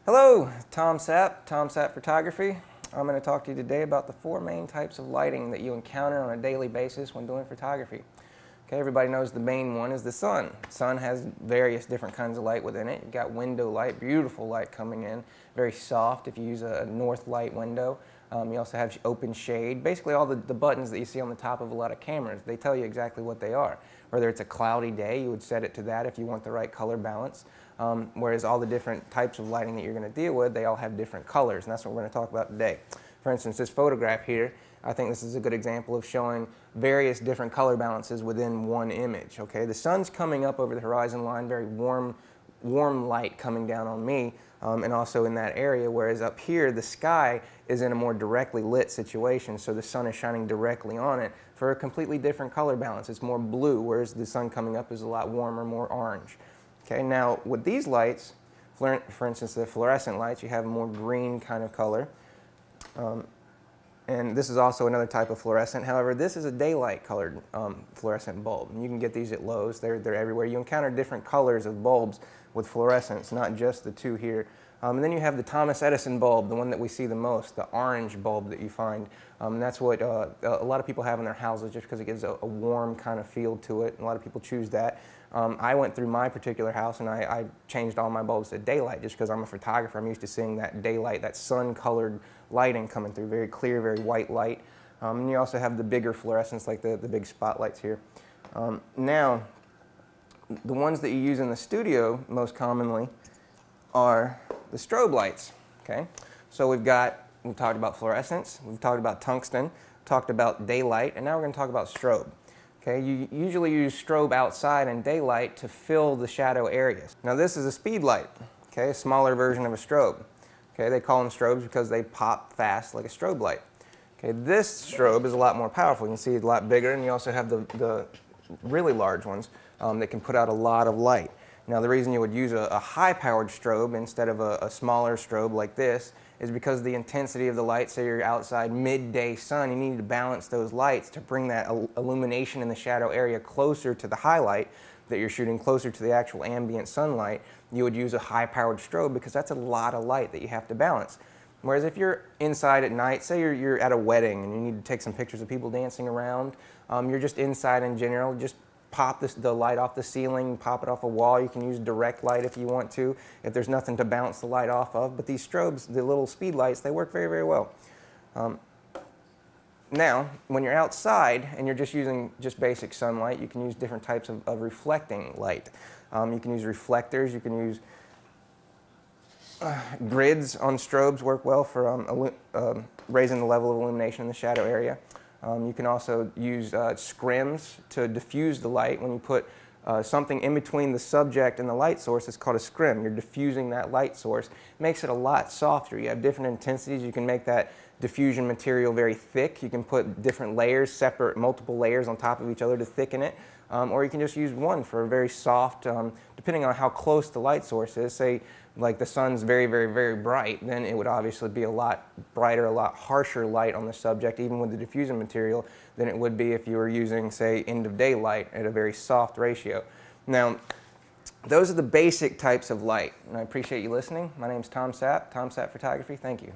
Hello, Tom Sapp Photography. I'm going to talk to you today about the four main types of lighting that you encounter on a daily basis when doing photography. Okay, everybody knows the main one is the sun. Sun has various different kinds of light within it. You've got window light, beautiful light coming in, very soft if you use a north light window. You also have open shade. Basically all the buttons that you see on the top of a lot of cameras, they tell you exactly what they are. Whether it's a cloudy day, you would set it to that if you want the right color balance. Whereas all the different types of lighting that you're going to deal with, they all have different colors, and that's what we're going to talk about today. For instance, this photograph here, I think this is a good example of showing various different color balances within one image. Okay, the sun's coming up over the horizon line, very warm light coming down on me, and also in that area, whereas up here the sky is in a more directly lit situation, so the sun is shining directly on it for a completely different color balance. It's more blue, whereas the sun coming up is a lot warmer, more orange. Okay, now with these lights, for instance the fluorescent lights, you have a more green kind of color. And this is also another type of fluorescent. However, this is a daylight colored fluorescent bulb. And you can get these at Lowe's. They're everywhere. You encounter different colors of bulbs with fluorescents, not just the two here. And then you have the Thomas Edison bulb, the one that we see the most, the orange bulb that you find. And that's what a lot of people have in their houses just because it gives a warm kind of feel to it. And a lot of people choose that. I went through my particular house and I changed all my bulbs to daylight just because I'm a photographer. I'm used to seeing that daylight, that sun-colored lighting coming through, very clear, very white light. And you also have the bigger fluorescents like the big spotlights here. Now, the ones that you use in the studio most commonly are the strobe lights. Okay, so we've talked about fluorescence, we've talked about tungsten, talked about daylight, and now we're going to talk about strobe. Okay, you usually use strobe outside in daylight to fill the shadow areas. Now this is a speed light, okay, a smaller version of a strobe. Okay, they call them strobes because they pop fast like a strobe light. Okay, this strobe is a lot more powerful. You can see it's a lot bigger, and you also have the really large ones that can put out a lot of light. Now the reason you would use a high-powered strobe instead of a smaller strobe like this is because the intensity of the light, say you're outside midday sun, you need to balance those lights to bring that illumination in the shadow area closer to the highlight that you're shooting, closer to the actual ambient sunlight. You would use a high-powered strobe because that's a lot of light that you have to balance. Whereas if you're inside at night, say you're at a wedding and you need to take some pictures of people dancing around, you're just inside in general, just pop the light off the ceiling, pop it off a wall. You can use direct light if you want to, if there's nothing to bounce the light off of. But these strobes, the little speed lights, they work very, very well. Now, when you're outside and you're just using just basic sunlight, you can use different types of reflecting light. You can use reflectors, you can use grids on strobes work well for raising the level of illumination in the shadow area. You can also use scrims to diffuse the light. When you put something in between the subject and the light source, it's called a scrim. You're diffusing that light source. It makes it a lot softer. You have different intensities. You can make that diffusion material very thick. You can put different layers, separate multiple layers on top of each other to thicken it. Or you can just use one for a very soft, depending on how close the light source is. Say like the sun's very, very, very bright, then it would obviously be a lot brighter, a lot harsher light on the subject, even with the diffusion material, than it would be if you were using, say, end of day light at a very soft ratio. Now, those are the basic types of light, and I appreciate you listening. My name's Tom Sapp Photography. Thank you.